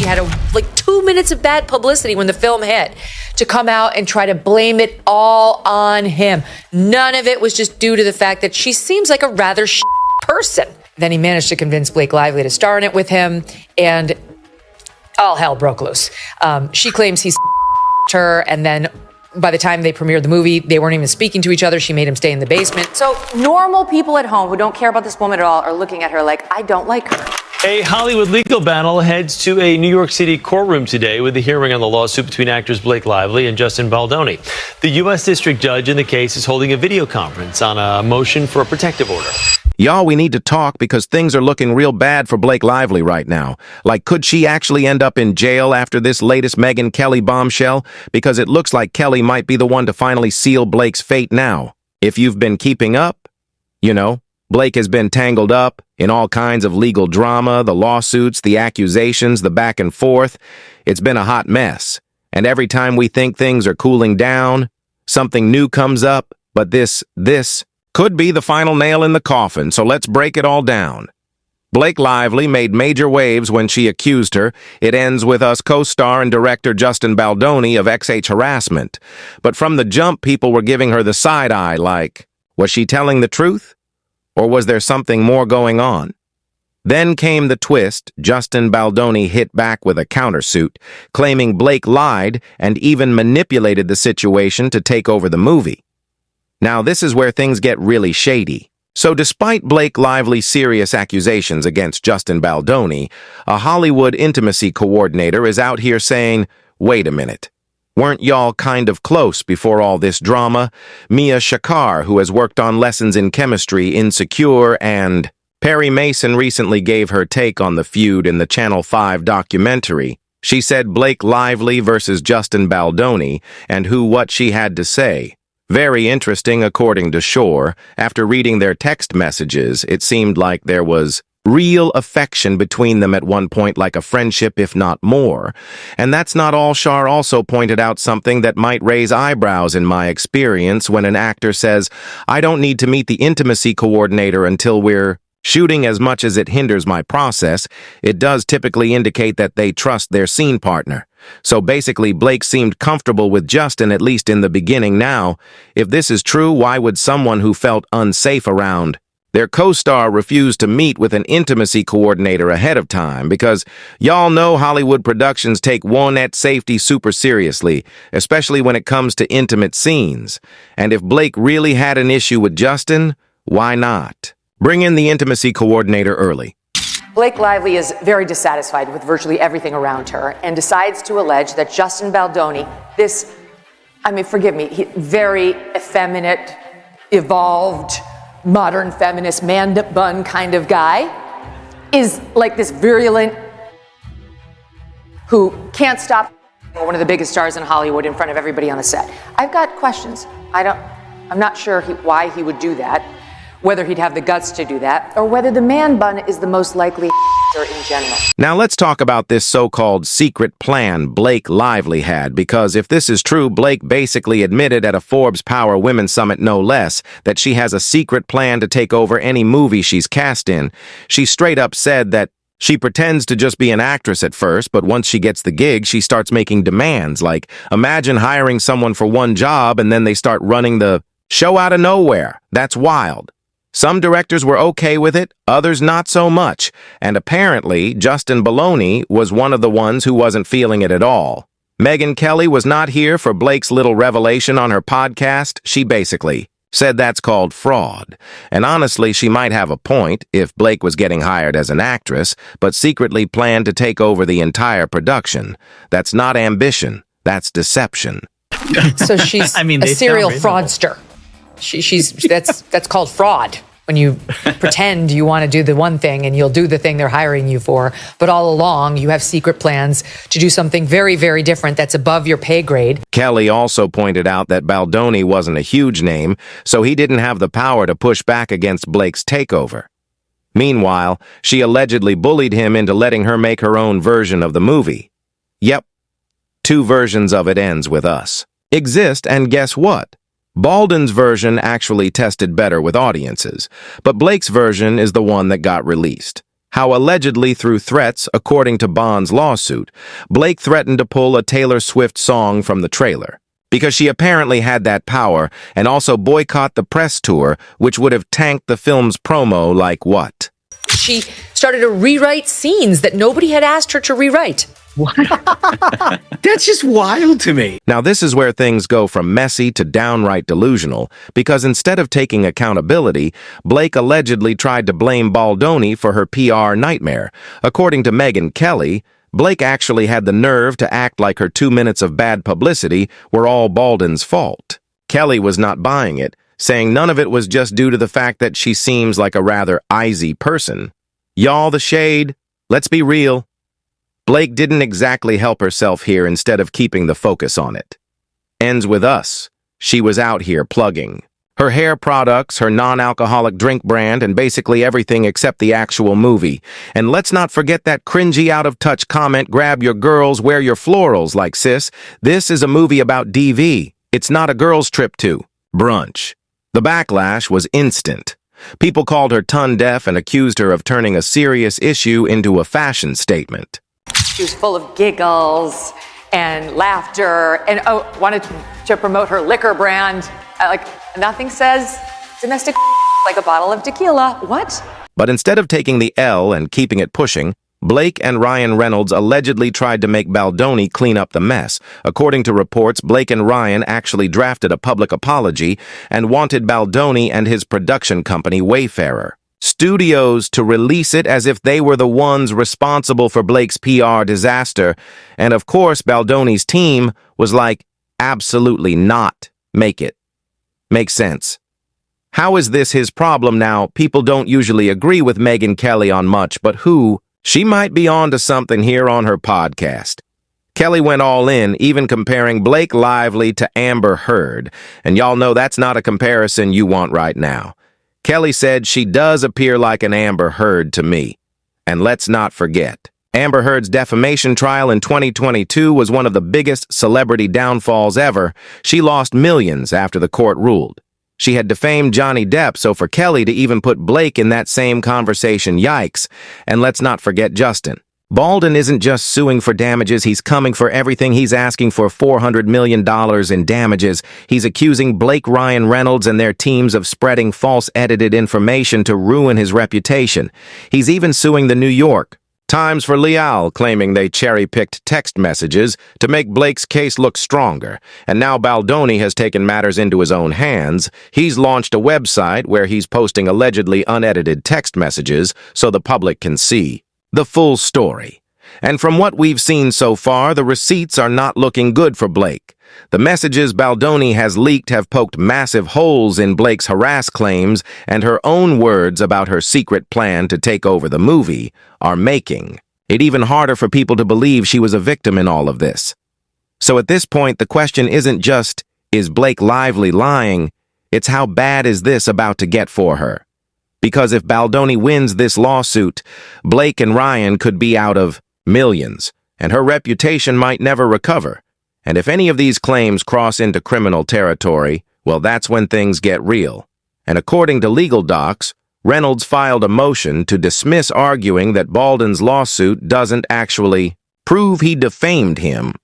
had like 2 minutes of bad publicity when the film hit to come out and try to blame it all on him. None of it was just due to the fact that she seems like a rather person. Then he managed to convince Blake Lively to star in it with him, and all hell broke loose. She claims he's her, and then by the time they premiered the movie, they weren't even speaking to each other. She made him stay in the basement. So normal people at home who don't care about this woman at all are looking at her like, I don't like her. A Hollywood legal battle heads to a New York City courtroom today with a hearing on the lawsuit between actors Blake Lively and Justin Baldoni. The U.S. District Judge in the case is holding a video conference on a motion for a protective order. Y'all, we need to talk because things are looking real bad for Blake Lively right now. Like, could she actually end up in jail after this latest Megyn Kelly bombshell? Because it looks like Kelly might be the one to finally seal Blake's fate now. If you've been keeping up, you know, Blake has been tangled up in all kinds of legal drama, the lawsuits, the accusations, the back and forth. It's been a hot mess. And every time we think things are cooling down, something new comes up. But this could be the final nail in the coffin, so let's break it all down. Blake Lively made major waves when she accused her. It ends with us co-star and director Justin Baldoni of XH harassment. But from the jump, people were giving her the side eye like, was she telling the truth? Or was there something more going on? Then came the twist. Justin Baldoni hit back with a countersuit, claiming Blake lied and even manipulated the situation to take over the movie. Now, this is where things get really shady. So despite Blake Lively's serious accusations against Justin Baldoni, a Hollywood intimacy coordinator is out here saying, wait a minute. Weren't y'all kind of close before all this drama? Mia Shakar, who has worked on lessons in chemistry, Insecure, and Perry Mason recently gave her take on the feud in the Channel 5 documentary. She said Blake Lively versus Justin Baldoni and what she had to say. Very interesting, according to Shore. After reading their text messages, it seemed like there was real affection between them at one point, like a friendship, if not more. And that's not all. Shore also pointed out something that might raise eyebrows in my experience when an actor says, I don't need to meet the intimacy coordinator until we're shooting. As much as it hinders my process, it does typically indicate that they trust their scene partner. So basically, Blake seemed comfortable with Justin, at least in the beginning. Now, if this is true, why would someone who felt unsafe around their co-star refuse to meet with an intimacy coordinator ahead of time? Because y'all know Hollywood productions take one-net safety super seriously, especially when it comes to intimate scenes. And if Blake really had an issue with Justin, why not bring in the intimacy coordinator early? Blake Lively is very dissatisfied with virtually everything around her and decides to allege that Justin Baldoni, forgive me, very effeminate, evolved, modern feminist, man-bun kind of guy, is like this virulent who can't stop one of the biggest stars in Hollywood in front of everybody on the set. I've got questions. I'm not sure why he would do that, whether he'd have the guts to do that, or whether the man bun is the most likely in general. Now let's talk about this so-called secret plan Blake Lively had, because if this is true, Blake basically admitted at a Forbes Power Women Summit, no less, that she has a secret plan to take over any movie she's cast in. She straight up said that she pretends to just be an actress at first, but once she gets the gig, she starts making demands. Like, imagine hiring someone for one job and then they start running the show out of nowhere. That's wild. Some directors were okay with it, others not so much, and apparently Justin Baldoni was one of the ones who wasn't feeling it at all. Megyn Kelly was not here for Blake's little revelation on her podcast. She basically said that's called fraud. And honestly, she might have a point if Blake was getting hired as an actress, but secretly planned to take over the entire production. That's not ambition, that's deception. So she's a serial fraudster. That's called fraud. When you pretend you want to do the one thing and you'll do the thing they're hiring you for, but all along you have secret plans to do something very, very different that's above your pay grade. Kelly also pointed out that Baldoni wasn't a huge name, so he didn't have the power to push back against Blake's takeover. Meanwhile, she allegedly bullied him into letting her make her own version of the movie. Yep, 2 versions of it ends with us. Exist, and guess what? Baldwin's version actually tested better with audiences, but Blake's version is the one that got released. how allegedly through threats, according to Bond's lawsuit, Blake threatened to pull a Taylor Swift song from the trailer, because she apparently had that power, and also boycott the press tour, which would have tanked the film's promo like what? She started to rewrite scenes that nobody had asked her to rewrite. What? That's just wild to me. Now this is where things go from messy to downright delusional, because instead of taking accountability, Blake allegedly tried to blame Baldoni for her PR nightmare. According to Megyn Kelly, Blake actually had the nerve to act like her 2 minutes of bad publicity were all Baldwin's fault. Kelly was not buying it, saying none of it was just due to the fact that she seems like a rather icy person. Y'all the shade? Let's be real. Blake didn't exactly help herself here instead of keeping the focus on it. Ends with us. She was out here plugging her hair products, her non-alcoholic drink brand, and basically everything except the actual movie. And let's not forget that cringy out-of-touch comment, grab your girls, wear your florals, like sis. This is a movie about DV. It's not a girl's trip to brunch. The backlash was instant. People called her tone-deaf and accused her of turning a serious issue into a fashion statement. She was full of giggles and laughter and wanted to promote her liquor brand. Like, nothing says domestic like a bottle of tequila. What? But instead of taking the L and keeping it pushing, Blake and Ryan Reynolds allegedly tried to make Baldoni clean up the mess. According to reports, Blake and Ryan actually drafted a public apology and wanted Baldoni and his production company, Wayfarer Studios, to release it as if they were the ones responsible for Blake's PR disaster. And of course, Baldoni's team was like, absolutely not. Make it make sense. How is this his problem now? People don't usually agree with Megyn Kelly on much, but she might be on to something here on her podcast. Kelly went all in, even comparing Blake Lively to Amber Heard, and y'all know that's not a comparison you want right now. Kelly said she does appear like an Amber Heard to me. And let's not forget, Amber Heard's defamation trial in 2022 was one of the biggest celebrity downfalls ever. She lost millions after the court ruled. She had defamed Johnny Depp, so for Kelly to even put Blake in that same conversation, yikes. And let's not forget Justin. Baldwin isn't just suing for damages, he's coming for everything. He's asking for $400 million in damages. He's accusing Blake, Ryan Reynolds, and their teams of spreading false edited information to ruin his reputation. He's even suing the New York Times for Leal, claiming they cherry-picked text messages to make Blake's case look stronger. And now Baldoni has taken matters into his own hands. He's launched a website where he's posting allegedly unedited text messages so the public can see the full story. And from what we've seen so far, the receipts are not looking good for Blake. The messages Baldoni has leaked have poked massive holes in Blake's harass claims, and her own words about her secret plan to take over the movie are making it even harder for people to believe she was a victim in all of this. So at this point, the question isn't just, is Blake Lively lying? It's how bad is this about to get for her? Because if Baldoni wins this lawsuit, Blake and Ryan could be out of millions, and her reputation might never recover. And if any of these claims cross into criminal territory, well, that's when things get real. And according to legal docs, Reynolds filed a motion to dismiss, arguing that Baldwin's lawsuit doesn't actually prove he defamed him.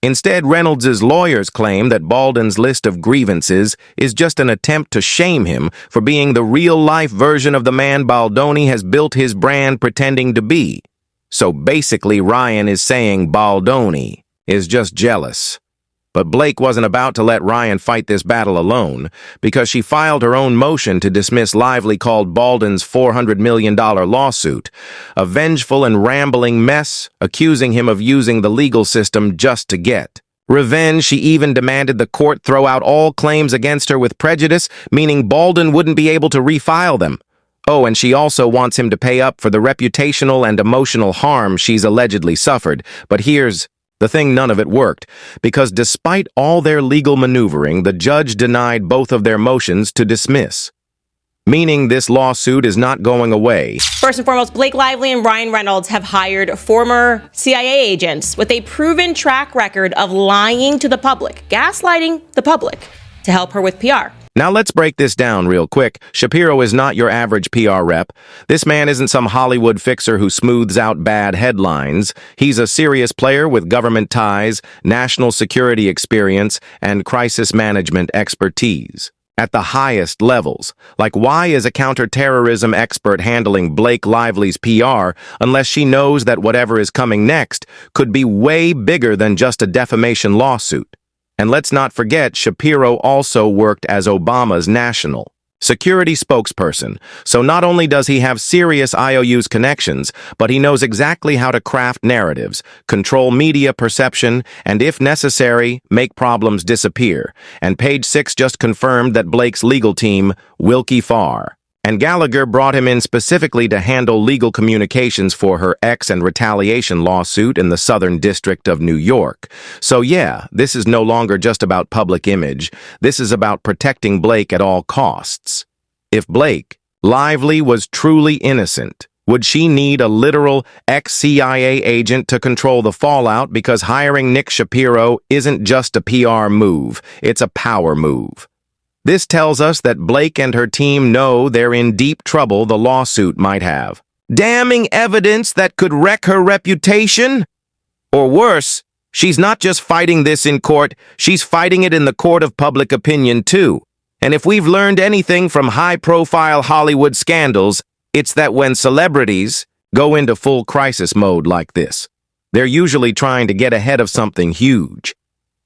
Instead, Reynolds' lawyers claim that Baldwin's list of grievances is just an attempt to shame him for being the real-life version of the man Baldoni has built his brand pretending to be. So basically, Ryan is saying Baldoni is just jealous. But Blake wasn't about to let Ryan fight this battle alone, because she filed her own motion to dismiss Lively, called Baldwin's $400 million lawsuit, a vengeful and rambling mess, accusing him of using the legal system just to get revenge. She even demanded the court throw out all claims against her with prejudice, meaning Baldwin wouldn't be able to refile them. Oh, and she also wants him to pay up for the reputational and emotional harm she's allegedly suffered. But here's the thing, none of it worked, because despite all their legal maneuvering, the judge denied both of their motions to dismiss, meaning this lawsuit is not going away. First and foremost, Blake Lively and Ryan Reynolds have hired former CIA agents with a proven track record of lying to the public, gaslighting the public, to help her with PR. Now let's break this down real quick. Shapiro is not your average PR rep. This man isn't some Hollywood fixer who smooths out bad headlines. He's a serious player with government ties, national security experience, and crisis management expertise. At the highest levels. Like, why is a counterterrorism expert handling Blake Lively's PR unless she knows that whatever is coming next could be way bigger than just a defamation lawsuit? And let's not forget, Shapiro also worked as Obama's national security spokesperson. So not only does he have serious IOU's connections, but he knows exactly how to craft narratives, control media perception, and if necessary, make problems disappear. And Page 6 just confirmed that Blake's legal team, Wilkie Farr, and Gallagher brought him in specifically to handle legal communications for her ex and retaliation lawsuit in the Southern District of New York. So yeah, this is no longer just about public image. This is about protecting Blake at all costs. If Blake Lively was truly innocent, would she need a literal ex-CIA agent to control the fallout because hiring Nick Shapiro isn't just a PR move, it's a power move? This tells us that Blake and her team know they're in deep trouble the lawsuit might have. Damning evidence that could wreck her reputation? Or worse, she's not just fighting this in court, she's fighting it in the court of public opinion too. And if we've learned anything from high-profile Hollywood scandals, it's that when celebrities go into full crisis mode like this, they're usually trying to get ahead of something huge.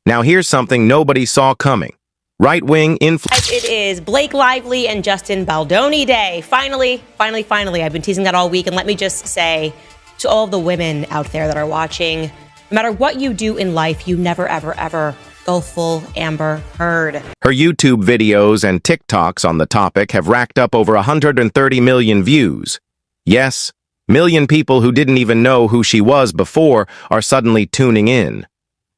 Now here's something nobody saw coming. Right-wing influence. It is Blake Lively and Justin Baldoni Day. Finally. I've been teasing that all week. And let me just say to all of the women out there that are watching, no matter what you do in life, you never, ever, ever go full Amber Heard. Her YouTube videos and TikToks on the topic have racked up over 130 million views. Yes, million people who didn't even know who she was before are suddenly tuning in.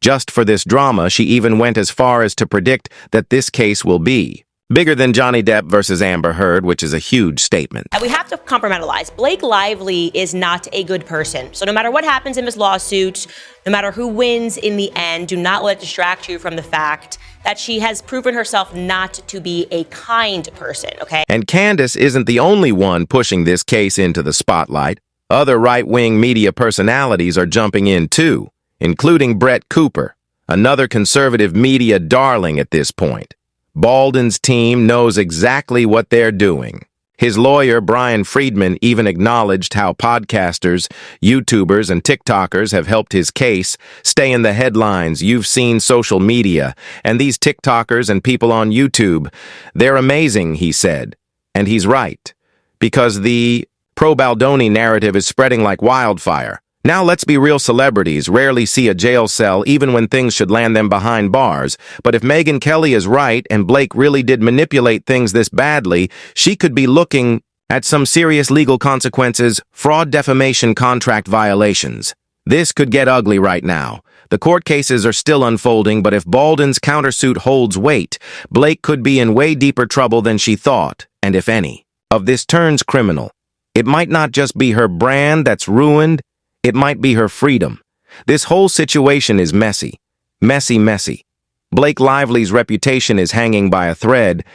Just for this drama, she even went as far as to predict that this case will be bigger than Johnny Depp versus Amber Heard, which is a huge statement. We have to compartmentalize. Blake Lively is not a good person. So no matter what happens in this lawsuit, no matter who wins in the end, do not let it distract you from the fact that she has proven herself not to be a kind person, okay? And Candace isn't the only one pushing this case into the spotlight. Other right-wing media personalities are jumping in too, including Brett Cooper, another conservative media darling at this point. Baldwin's team knows exactly what they're doing. His lawyer, Brian Friedman, even acknowledged how podcasters, YouTubers, and TikTokers have helped his case stay in the headlines. You've seen social media, and these TikTokers and people on YouTube, they're amazing, he said. And he's right, because the pro-Baldoni narrative is spreading like wildfire. Now let's be real, celebrities rarely see a jail cell even when things should land them behind bars. But if Megyn Kelly is right and Blake really did manipulate things this badly, she could be looking at some serious legal consequences, fraud, defamation, contract violations. This could get ugly right now. The court cases are still unfolding, but if Baldwin's countersuit holds weight, Blake could be in way deeper trouble than she thought, and if any of this turns criminal. It might not just be her brand that's ruined, it might be her freedom. This whole situation is messy. Messy. Blake Lively's reputation is hanging by a thread,